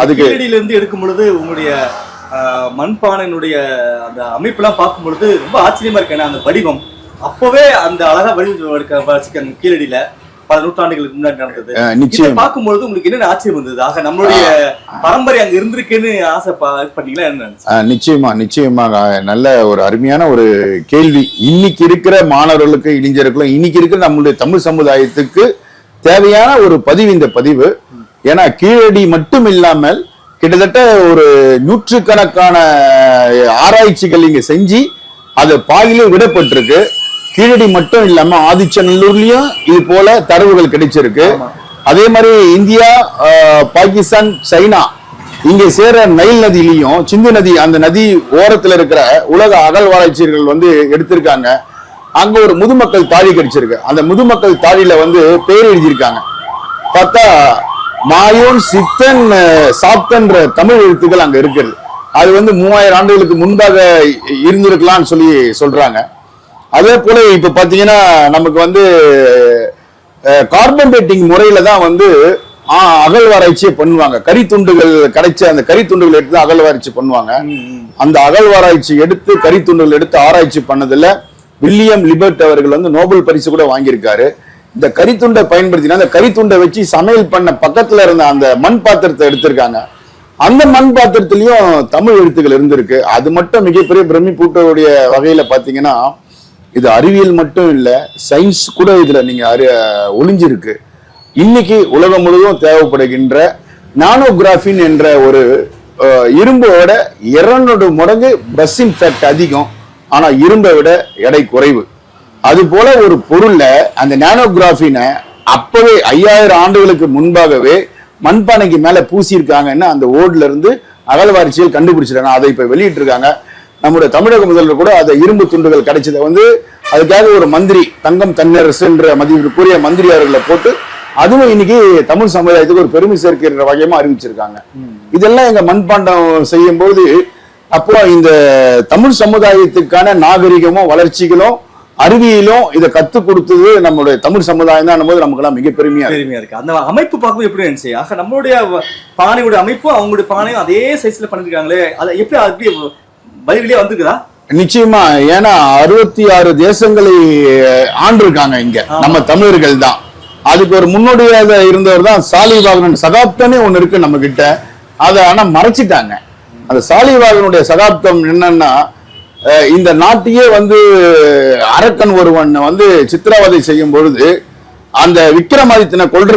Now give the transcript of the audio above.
அதுக்கு இருந்து எடுக்கும் பொழுது உங்களுடைய மண்பானையினுடைய அந்த அமைப்பெல்லாம் பார்க்கும் பொழுது ரொம்ப ஆச்சரியமா இருக்கு. ஏன்னா அந்த வடிவம் அப்பவே அந்த அழகா வடிவம் கீழடியில பல நூற்றாண்டுகளுக்கு முன்னாடி நடந்தது. நிச்சயம் பார்க்கும்பொழுது உங்களுக்கு என்னென்ன ஆச்சரியம் இருந்தது? ஆக நம்மளுடைய பரம்பரை அங்க இருந்திருக்குன்னு ஆசை பண்ணீங்களா என்ன? நிச்சயமாக நல்ல ஒரு அருமையான ஒரு கேள்வி. இன்னைக்கு இருக்கிற மாணவர்களுக்கு, இளைஞர்களுக்கும், இன்னைக்கு இருக்கிற நம்மளுடைய தமிழ் சமுதாயத்துக்கு தேவையான ஒரு பதிவு இந்த பதிவு. ஏன்னா கீழடி மட்டும் இல்லாமல் கிட்டத்தட்ட ஒரு நூற்றுக்கணக்கான ஆராய்ச்சிகள் இங்க செஞ்சு அது பாதியிலே விடப்பட்டிருக்கு. கீழடி மட்டும் இல்லாம ஆதிச்சநல்லூர்லயும் இது போல தரவுகள் கிடைச்சிருக்கு. அதே மாதிரி இந்தியா, பாகிஸ்தான், சைனா இங்க சேர நைல் நதியிலையும் சிந்து நதி, அந்த நதி ஓரத்துல இருக்கிற உலக அகழ்வாராய்ச்சியர்கள் எடுத்திருக்காங்க. அங்க ஒரு முதுமக்கள் தாழி கிடைச்சிருக்கு. அந்த முதுமக்கள் தாழியில பேர் எழுதியிருக்காங்க. பார்த்தா மாயோன், சித்தன், சாத்தன்ற தமிழ் எழுத்துக்கள் அங்க இருக்கிறது. அது 3000 ஆண்டுகளுக்கு முன்பாக இருந்திருக்கலாம்னு சொல்றாங்க. அதே போல இப்ப பாத்தீங்கன்னா நமக்கு கார்பன் டேட்டிங் முறையில தான் அகழ்வாராய்ச்சியை பண்ணுவாங்க. கரித்துண்டுகள் கிடைச்ச அந்த கரித்துண்டுகள் எடுத்து அகழ்வாராய்ச்சி பண்ணுவாங்க. அந்த அகழ்வாராய்ச்சி எடுத்து கரித்துண்டுகள் எடுத்து ஆராய்ச்சி பண்ணதுல வில்லியம் லிபர்ட் அவர்கள் நோபல் பரிசு கூட வாங்கியிருக்காரு. இந்த கரித்துண்டை பயன்படுத்தினா அந்த கரித்துண்டை வச்சு சமையல் பண்ண பக்கத்துல இருந்த அந்த மண் பாத்திரத்தை எடுத்திருக்காங்க. அந்த மண் பாத்திரத்திலயும் தமிழ் எழுத்துக்கள் இருந்திருக்கு. அது மட்டும் மிகப்பெரிய பிரமிப்பூட்டக்கூடிய வகையில பாத்தீங்கன்னா இது அறிவியல் மட்டும் இல்ல, சயின்ஸ் கூட இதுல நீங்க ஒளிஞ்சிருக்கு. இன்னைக்கு உலகம் முழுவதும் தேவைப்படுகின்ற நானோகிராஃபின் என்ற ஒரு இரும்போட 200 மடங்கு பிரஸ்ஸின் ஃபேக்ட் அதிகம், ஆனா இரும்பை விட எடை குறைவு. அது போல ஒரு பொருள்ல அந்த நானோகிராஃபினை அப்பவே 5000 ஆண்டுகளுக்கு முன்பாகவே மண்பானைக்கு மேல பூசியிருக்காங்கன்னா அந்த ஓடுல இருந்து அகழ்வாராய்ச்சிகள் கண்டுபிடிச்சிருக்காங்க. அதை இப்ப வெளியிட்டு இருக்காங்க. நம்முடைய தமிழக முதல்வர் கூட அந்த இரும்பு துண்டுகள் கிடைச்சதை அதுக்காக ஒரு மந்திரி, தங்கம் தன்னரசு என்ற மதிப்பிற்குரிய மந்திரி அவர்களை போட்டு அதுவும் இன்னைக்கு தமிழ் சமுதாயத்துக்கு ஒரு பெருமை சேர்க்கிற வகையமா அறிவிச்சிருக்காங்க. இதெல்லாம் எங்க மண்பாண்டம் செய்யும் போது அப்போ இந்த தமிழ் சமுதாயத்துக்கான நாகரிகமும் வளர்ச்சிகளும் அறிவியலும் இதை கத்துக் கொடுத்தது நம்மளுடைய தமிழ் சமுதாயம் தான் போது நமக்கு எல்லாம் மிக பெருமையா இருக்கு. அந்த அமைப்பு பார்க்கும் எப்படி இருந்துச்சு? ஆக நம்மளுடைய பானையோட அமைப்பும் அவங்களுடைய பானையும் அதே சைஸ்ல பண்ணிருக்காங்களே, அதை எப்படி பதிலே வந்துக்குதா? நிச்சயமா. ஏன்னா 66 தேசங்களை ஆண்டிருக்காங்க இங்க நம்ம தமிழர்கள் தான். அதுக்கு ஒரு முன்னோடியாக இருந்தவர் தான் சாலிவாகனன் சகாப்தமே ஒண்ணு இருக்கு நம்ம கிட்ட. அதை ஆனா மறைச்சிட்டாங்க. அந்த சாலிவாகனுடைய சகாப்தம் என்னன்னா, இந்த நாட்டையே அரக்கன் ஒருவன் சித்திரவதை செய்யும் பொழுது அந்த விக்ரமாதித்தனை கொல்ற